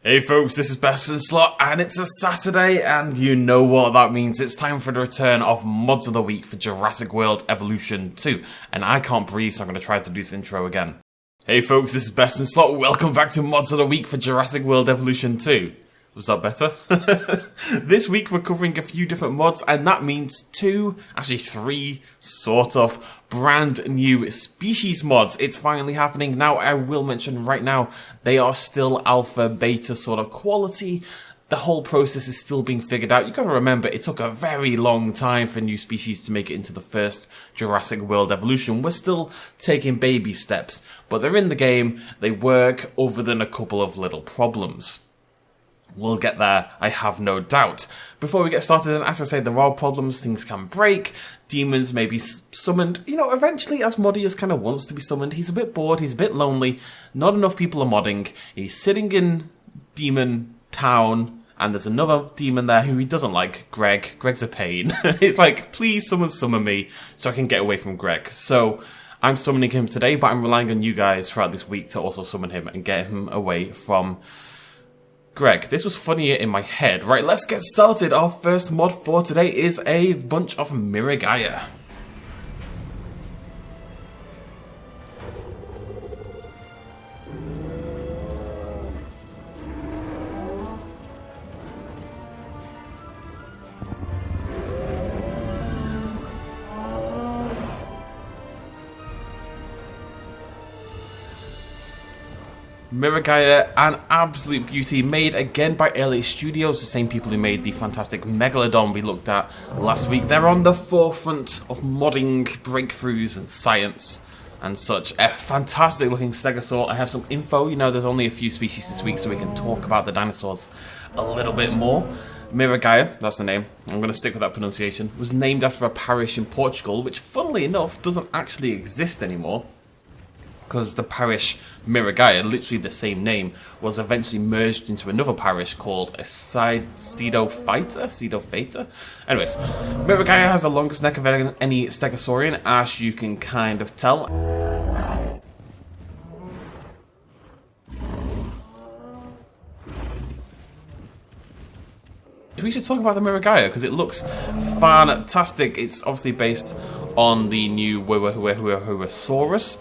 Hey folks, this is BestInSlot, and it's a Saturday, and you know what that means. It's time for the return of Mods of the Week for Jurassic World Evolution 2. And I can't breathe, so I'm going to try to do this intro again. Hey folks, this is BestInSlot. Welcome back to Mods of the Week for Jurassic World Evolution 2. Was that better? This week we're covering a few different mods, and that means three, sort of, brand new species mods. It's finally happening. Now, I will mention right now, they are still alpha, beta sort of quality. The whole process is still being figured out. You gotta remember, it took a very long time for new species to make it into the first Jurassic World Evolution. We're still taking baby steps, but they're in the game, they work, other than a couple of little problems. We'll get there, I have no doubt. Before we get started, and as I say, there are problems, things can break, demons may be summoned. You know, eventually, as Modius kind of wants to be summoned, he's a bit bored, he's a bit lonely, not enough people are modding, he's sitting in Demon Town, and there's another demon there who he doesn't like, Greg. Greg's a pain. It's like, please someone summon me so I can get away from Greg. So, I'm summoning him today, but I'm relying on you guys throughout this week to also summon him and get him away from Greg. This was funnier in my head. Right, let's get started. Our first mod for today is a bunch of Masiak. Masiak, an absolute beauty, made again by LA Studios, the same people who made the fantastic Megalodon we looked at last week. They're on the forefront of modding breakthroughs and science and such. A fantastic looking stegosaur. I have some info, you know, there's only a few species this week, so we can talk about the dinosaurs a little bit more. Masiak, that's the name, I'm going to stick with that pronunciation, was named after a parish in Portugal, which funnily enough doesn't actually exist anymore, because the parish Masiak, literally the same name, was eventually merged into another parish called Pseudophata. Anyways, Masiak has the longest neck of any stegosaurian, as you can kind of tell. We should talk about the Masiak because it looks fantastic. It's obviously based on the new Osiris,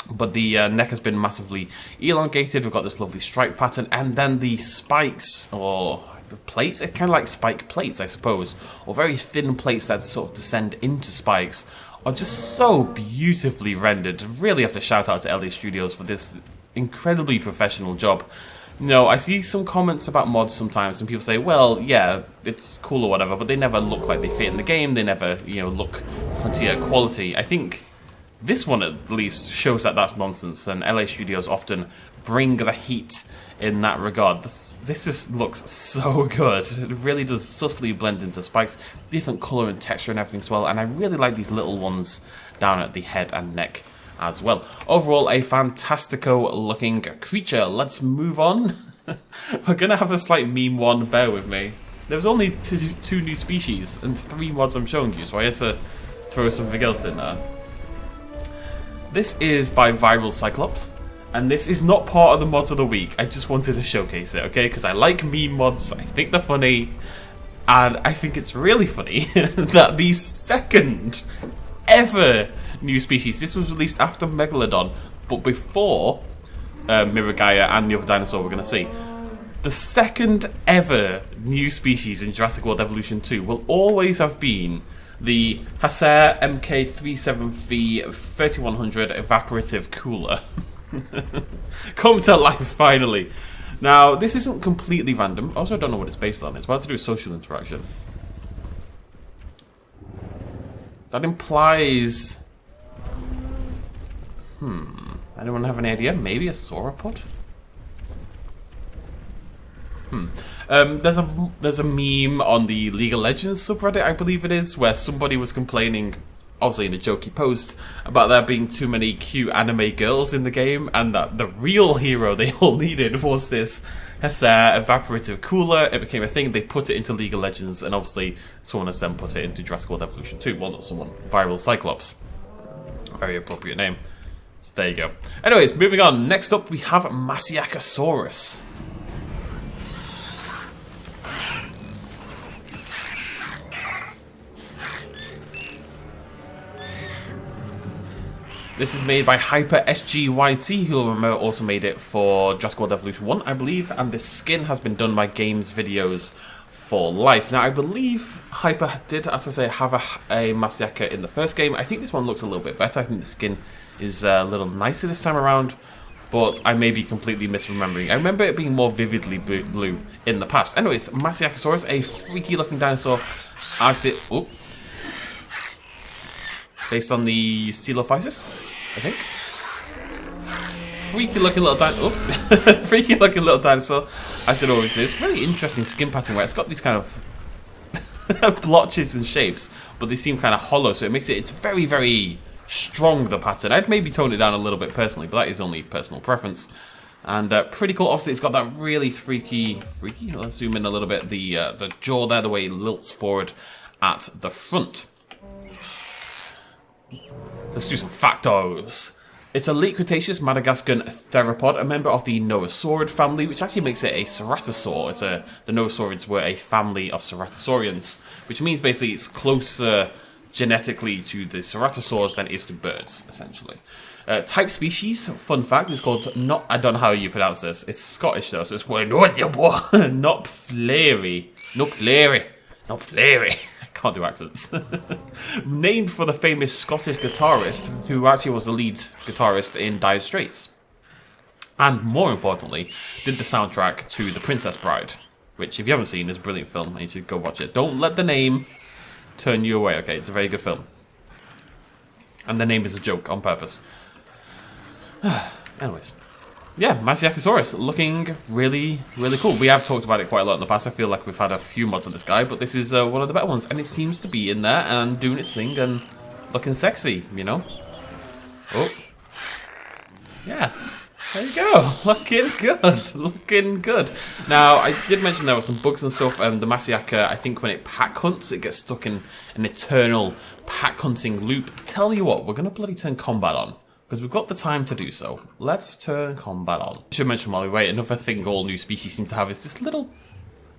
but the neck has been massively elongated. We've got this lovely stripe pattern, and then the spikes, or the plates, it's kind of like spike plates, I suppose, or very thin plates that sort of descend into spikes, are just so beautifully rendered. Really have to shout out to LA Studios for this incredibly professional job. No, I see some comments about mods sometimes, and people say, well, yeah, it's cool or whatever, but they never look like they fit in the game, they never, you know, look frontier quality. I think this one at least shows that that's nonsense, and LA Studios often bring the heat in that regard. This just looks so good. It really does subtly blend into spikes, different colour and texture and everything as well, and I really like these little ones down at the head and neck as well. Overall, a fantastico looking creature. Let's move on. We're going to have a slight meme one, bear with me. There was only two new species and 3 mods I'm showing you, so I had to throw something else in there. This is by Viral Cyclops, and this is not part of the mods of the week. I just wanted to showcase it, okay? Because I like meme mods, I think they're funny, and I think it's really funny that the second ever new species, this was released after Megalodon, but before Masiak and the other dinosaur we're going to see. The second ever new species in Jurassic World Evolution 2 will always have been the Hacer MK37V 3100 evaporative cooler. Come to life finally. Now, this isn't completely random. I also don't know what it's based on. It's about to do with social interaction. That implies... anyone have any idea? Maybe a sauropod? There's a meme on the League of Legends subreddit, I believe it is, where somebody was complaining, obviously in a jokey post, about there being too many cute anime girls in the game, and that the real hero they all needed was this Hacer evaporative cooler. It became a thing, they put it into League of Legends, and obviously someone has then put it into Jurassic World Evolution 2. Well, not someone, Viral Cyclops. A very appropriate name. So there you go. Anyways, moving on. Next up we have Masiak Asaurus. This is made by Hyper SGYT, who also made it for Jurassic World Evolution 1, I believe, and the skin has been done by Games Videos for Life. Now, I believe Hyper did, as I say, have a Masiak in the first game. I think this one looks a little bit better. I think the skin is a little nicer this time around, but I may be completely misremembering. I remember it being more vividly blue in the past. Anyways, Matayakisaurus, a freaky-looking dinosaur, as it... Oh, based on the Coelophysis, I think. Freaky looking little dinosaur. Oh. Freaky looking little dinosaur, as it always is. Really interesting skin pattern where it's got these kind of blotches and shapes, but they seem kind of hollow, so it makes it's very, very strong, the pattern. I'd maybe tone it down a little bit personally, but that is only personal preference. And pretty cool. Obviously, it's got that really freaky. Let's zoom in a little bit. The jaw there, the way it lilts forward at the front. Let's do some factos. It's a late Cretaceous Madagascan theropod, a member of the Noasaurid family, which actually makes it a ceratosaur. The Noasaurids were a family of ceratosaurians, which means basically it's closer genetically to the ceratosaurs than it is to birds, essentially. Type species, fun fact, is called I don't know how you pronounce this. It's Scottish though, so it's called Nopfleri. I can't do accents. Named for the famous Scottish guitarist who actually was the lead guitarist in Dire Straits. And more importantly, did the soundtrack to The Princess Bride, which if you haven't seen is a brilliant film and you should go watch it. Don't let the name turn you away, okay? It's a very good film. And the name is a joke on purpose. Anyways. Yeah, Masiak Asaurus, looking really, really cool. We have talked about it quite a lot in the past. I feel like we've had a few mods on this guy, but this is one of the better ones. And it seems to be in there and doing its thing and looking sexy, you know? Oh. Yeah. There you go. Looking good. Looking good. Now, I did mention there were some bugs and stuff. The Masiak, I think when it pack hunts, it gets stuck in an eternal pack hunting loop. Tell you what, we're going to bloody turn combat on, because we've got the time to do so. Let's turn combat on. I should mention while we wait, another thing all new species seem to have is this little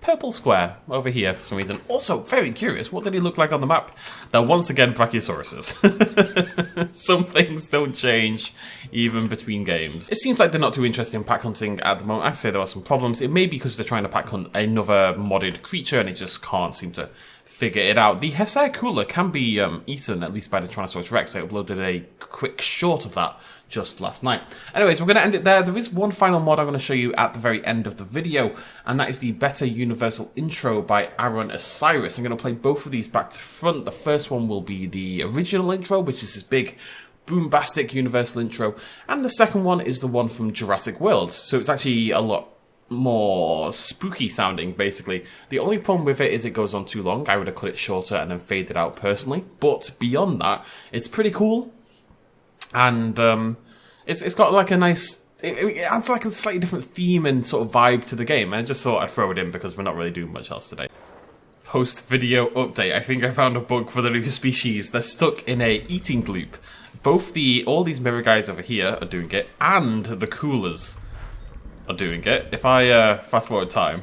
purple square over here for some reason. Also, very curious, what did he look like on the map? Now, once again, Brachiosauruses. Some things don't change, even between games. It seems like they're not too interested in pack hunting at the moment. I say there are some problems. It may be because they're trying to pack hunt another modded creature and it just can't seem to figure it out. The Hesea cooler can be eaten, at least by the Tyrannosaurus Rex. I uploaded a quick short of that just last night. Anyways, we're going to end it there. There is one final mod I'm going to show you at the very end of the video, and that is the Better Universal Intro by Osiris. I'm going to play both of these back to front. The first one will be the original intro, which is this big boombastic universal intro, and the second one is the one from Jurassic World. So it's actually a lot more spooky sounding, basically. The only problem with it is it goes on too long. I would have cut it shorter and then faded it out personally, but beyond that, it's pretty cool. And it's got like a nice, it adds like a slightly different theme and sort of vibe to the game. And I just thought I'd throw it in because we're not really doing much else today. Post-video update. I think I found a bug for the new species. They're stuck in a eating loop. All these mirror guys over here are doing it, and the coolers are doing it. If I fast forward time,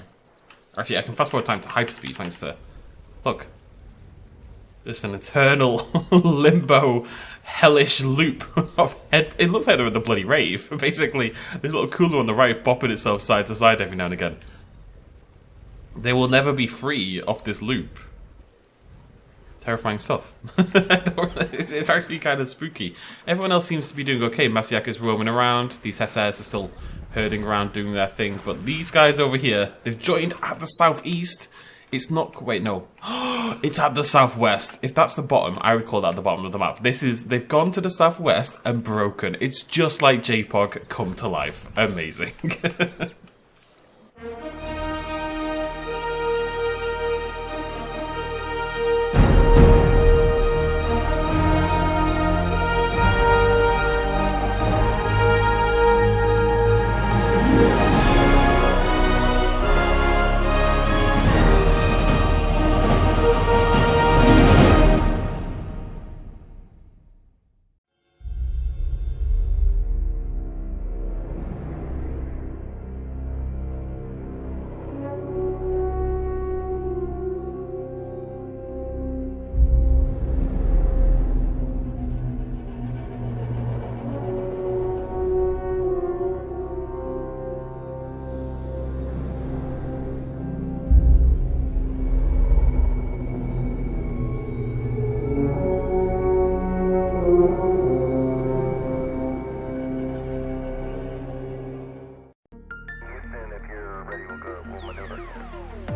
actually I can fast forward time to hyperspeed thanks to, look, just an eternal limbo hellish loop of head. It looks like they're in the bloody rave. Basically, this little cooler on the right bopping itself side to side every now and again. They will never be free of this loop. Terrifying stuff. It's actually kind of spooky. Everyone else seems to be doing okay. Masiak is roaming around. These Heseas are still herding around doing their thing. But these guys over here, they've joined at the southeast. It's not... Wait, no. It's at the southwest. If that's the bottom, I would call that the bottom of the map. They've gone to the southwest and broken. It's just like JPOG come to life. Amazing. ready, we'll go, we'll maneuver.